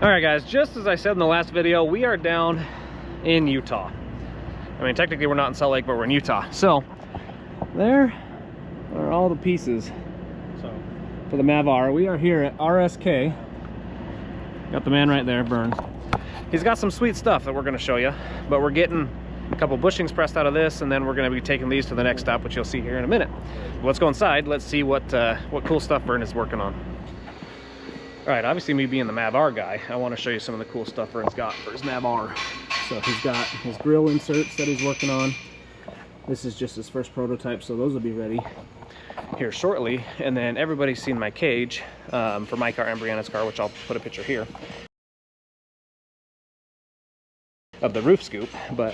All right, guys, just as I said in the last video, we are down in Utah. I mean, technically we're not in Salt Lake, but we're in Utah. So there are all the pieces for the Mav R. We are here at RSK. Got the man right there, Vern. He's got some sweet stuff that we're going to show you, but we're getting a couple bushings pressed out of this, and then we're going to be taking these to the next stop, which you'll see here in a minute. Let's go inside. Let's see what cool stuff Vern is working on. All right, obviously me being the Mav R guy, I want to show you some of the cool stuff Vern's got for his Mav R. So he's got his grill inserts that he's working on. This is just his first prototype, so those will be ready here shortly. And then everybody's seen my cage for my car and Brianna's car, which I'll put a picture here of the roof scoop, but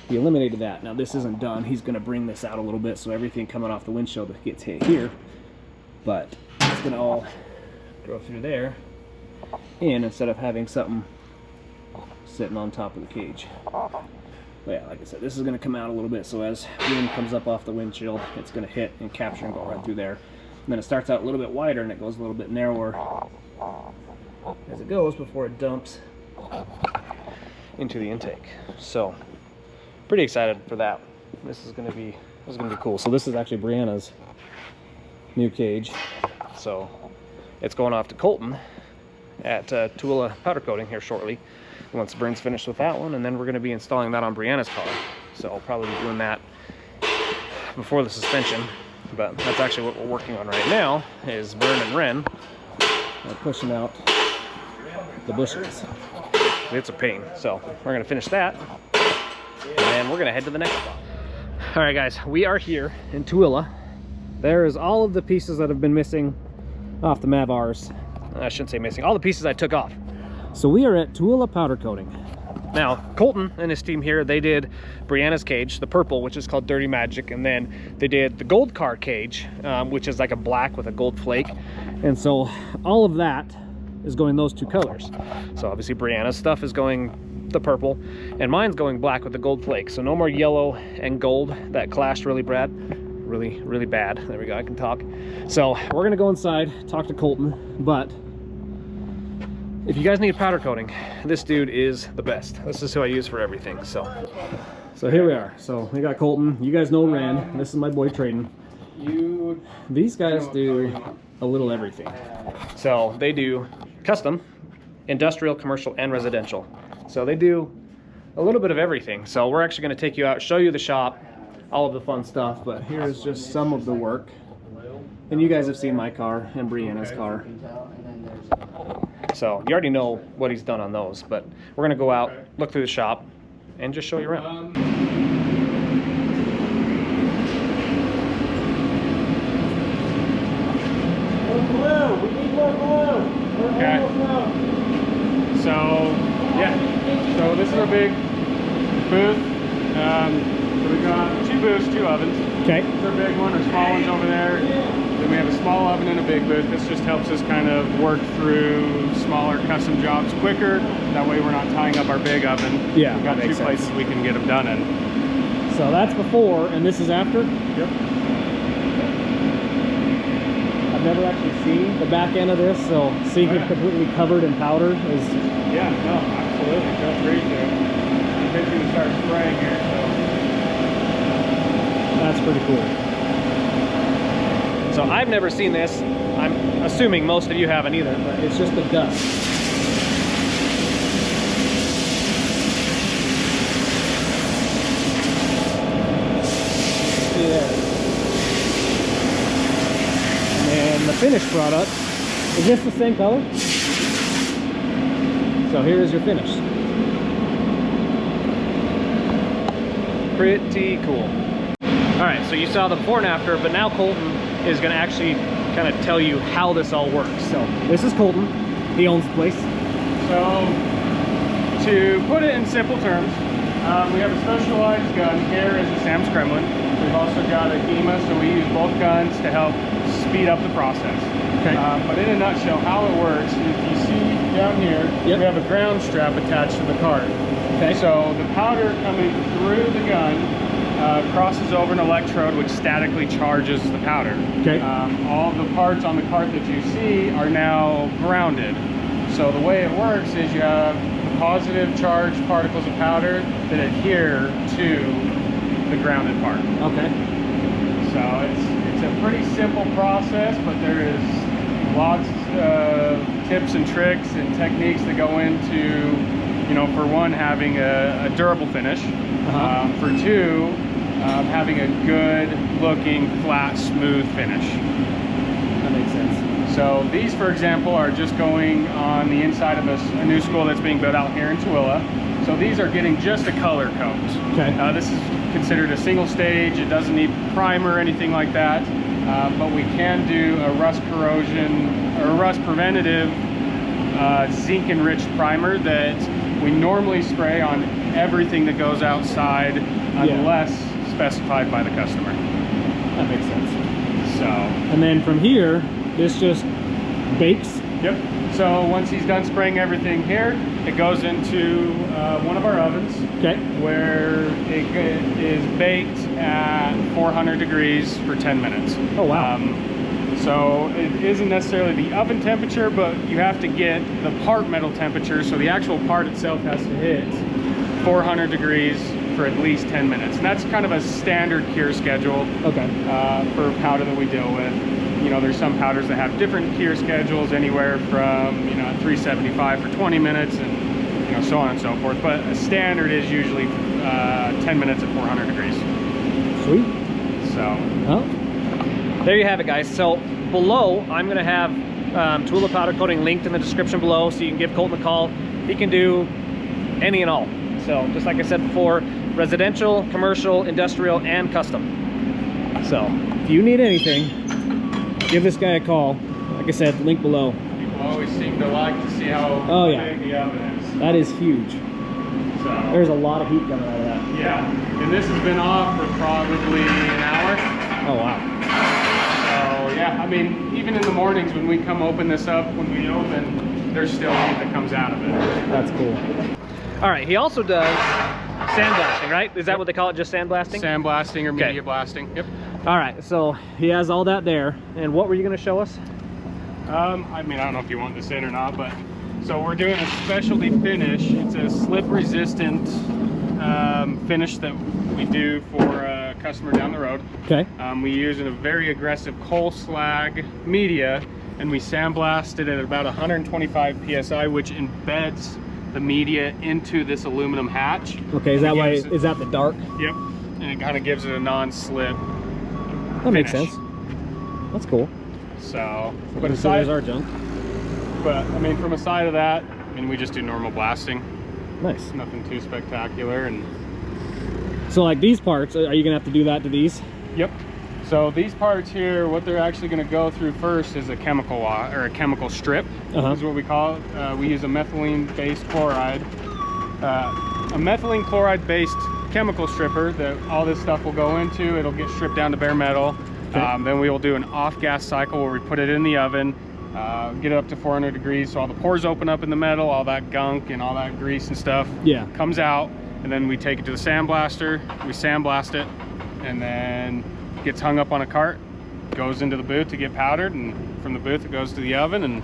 he eliminated that. Now this isn't done. He's going to bring this out a little bit so everything coming off the windshield gets hit here, but it's going to all go through there, and instead of having something sitting on top of the cage. But yeah, like I said, this is going to come out a little bit, so as wind comes up off the windshield, it's going to hit and capture and go right through there. And then it starts out a little bit wider and it goes a little bit narrower as it goes before it dumps into the intake. So pretty excited for that. This is going to be cool. So this is actually Brianna's new cage. So it's going off to Colton at Tooele powder coating here shortly, once Vern's finished with that one, and then we're going to be installing that on Brianna's car. So I'll probably be doing that before the suspension, but that's actually what we're working on right now, is Vern and Ren pushing out the bushings. It's a pain, so we're going to finish that, and then we're going to head to the next spot. All right, guys, we are here in Tooele. There is all of the pieces that have been missing off the Mav Rs. I shouldn't say missing, all the pieces I took off. So we are at Tooele powder coating. Now, Colton and his team here, they did Brianna's cage, the purple, which is called Dirty Magic, and then they did the gold car cage, which is like a black with a gold flake. And so all of that is going those two colors. So obviously Brianna's stuff is going the purple, and mine's going black with the gold flake. So no more yellow and gold that clashed really bad. Really bad. There we go, I can talk. So we're gonna go inside, talk to Colton, but if you guys need powder coating, this dude is the best. This is who I use for everything. So here we are. So we got Colton. You guys know Ren. This is my boy Traden. These guys do a little everything. So they do custom, industrial, commercial, and residential. So they do a little bit of everything. So we're actually gonna take you out, show you the shop, all of the fun stuff, but here's just some of the work. And you guys have seen my car and Brianna's car. So you already know what he's done on those, but we're gonna go out, look through the shop, and just show you around. Okay. So yeah, so this is our big booth. So we got two booths, two ovens. Okay. This is our big one, our small one's over there. Then we have a small oven and a big booth. This just helps us kind of work through smaller custom jobs quicker. That way we're not tying up our big oven. Yeah, we've got two places we can get them done in. So that's before, and this is after? Yep. I've never actually seen the back end of this, so seeing it completely covered in powder is... Yeah, no, absolutely. Feel free to. I'm going to start spraying here, so. That's pretty cool. So I've never seen this. I'm assuming most of you haven't either, but it's just the dust. Yeah. And the finished product, is this the same color? So here is your finish. Pretty cool. All right, so you saw the before and after, but now Colton is gonna actually kind of tell you how this all works. So this is Colton, he owns the place. So to put it in simple terms, we have a specialized gun. Here is a Sam's Kremlin. We've also got a HEMA, so we use both guns to help speed up the process. Okay. But in a nutshell, how it works, if you see down here, we have a ground strap attached to the cart. Okay. So the powder coming through the gun crosses over an electrode which statically charges the powder. Okay. All the parts on the cart that you see are now grounded. So the way it works is you have positive charged particles of powder that adhere to the grounded part. Okay. So it's a pretty simple process, but there is lots of tips and tricks and techniques that go into, you know, for one, having a durable finish. For two, having a good looking, flat, smooth finish. That makes sense. So these, for example, are just going on the inside of a new school that's being built out here in Tooele. So these are getting just a color coat. Okay. This is considered a single stage. It doesn't need primer or anything like that. But we can do a rust corrosion or a rust preventative zinc enriched primer that we normally spray on everything that goes outside unless specified by the customer. That makes sense. So, and then from here, this just bakes. Yep. So once he's done spraying everything here, it goes into one of our ovens. Okay. Where it is baked at 400 degrees for 10 minutes. Oh wow. So it isn't necessarily the oven temperature, but you have to get the part metal temperature, so the actual part itself has to hit 400 degrees for at least 10 minutes. And that's kind of a standard cure schedule. Okay. For powder that we deal with. You know, there's some powders that have different cure schedules, anywhere from, you know, 375 for 20 minutes and, you know, so on and so forth. But a standard is usually 10 minutes at 400 degrees. Sweet. So. Well, there you have it, guys. So below, I'm going to have Tooele powder coating linked in the description below, so you can give Colton a call. He can do any and all. So just like I said before, residential, commercial, industrial, and custom. So if you need anything, give this guy a call. Like I said, link below. People always seem to like to see how big the oven is. That is huge. So there's a lot of heat coming out of that. Yeah, and this has been off for probably an hour. Oh wow. So yeah, I mean, even in the mornings when we come open this up, when we open, there's still heat that comes out of it. That's cool. All right, he also does sandblasting, right? Is that what they call it, just sandblasting? Sandblasting or media blasting, yep. All right, so he has all that there. And what were you gonna show us? I mean, I don't know if you want this in or not, but so we're doing a specialty finish. It's a slip resistant finish that we do for a customer down the road. Okay. We use a very aggressive coal slag media, and we sandblast it at about 125 psi, which embeds the media into this aluminum hatch. Okay, is that why? Is that the dark? Yep. And it kind of gives it a non-slip. That makes sense. That's cool. So, but aside our junk. But I mean, from aside of that, I mean, we just do normal blasting. Nice. Nothing too spectacular. And so, like these parts, are you gonna have to do that to these? Yep. So these parts here, what they're actually going to go through first is a chemical wash, or a chemical strip, is what we call it. We use a methylene-based chloride, a methylene chloride-based chemical stripper that all this stuff will go into. It'll get stripped down to bare metal. Okay. Then we will do an off-gas cycle where we put it in the oven, get it up to 400 degrees, so all the pores open up in the metal, all that gunk and all that grease and stuff comes out, and then we take it to the sandblaster, we sandblast it, and then gets hung up on a cart, goes into the booth to get powdered, and from the booth it goes to the oven, and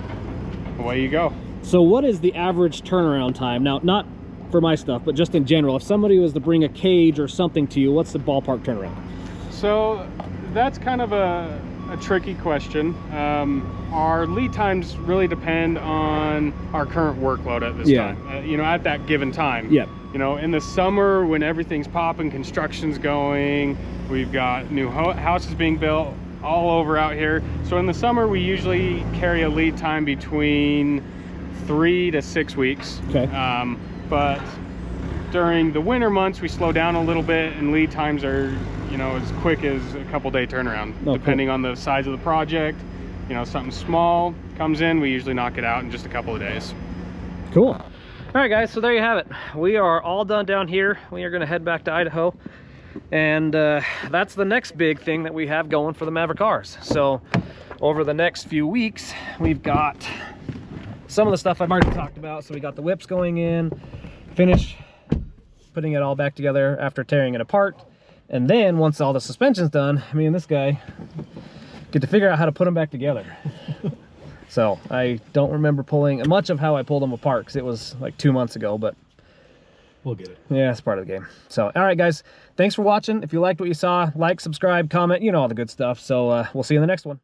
away you go. So what is the average turnaround time? Now, not for my stuff, but just in general, if somebody was to bring a cage or something to you, what's the ballpark turnaround? So that's kind of a tricky question. Our lead times really depend on our current workload at this time, you know, at that given time. Yep. You know, in the summer when everything's popping, construction's going, we've got new houses being built all over out here. So in the summer, we usually carry a lead time between 3 to 6 weeks. Okay. But during the winter months, we slow down a little bit, and lead times are, you know, as quick as a couple-day turnaround, depending on the size of the project. You know, something small comes in, we usually knock it out in just a couple of days. Cool. All right, guys, so there you have it. We are all done down here. We are going to head back to Idaho, and that's the next big thing that we have going for the Mav R cars. So over the next few weeks, we've got some of the stuff I've already talked about. So we got the whips going in, finish putting it all back together after tearing it apart, and then once all the suspension's done, me and this guy get to figure out how to put them back together. So I don't remember pulling much of how I pulled them apart because it was like 2 months ago, but we'll get it. yeah, it's part of the game. So, all right, guys, thanks for watching. If you liked what you saw, like, subscribe, comment, you know, all the good stuff. So we'll see you in the next one.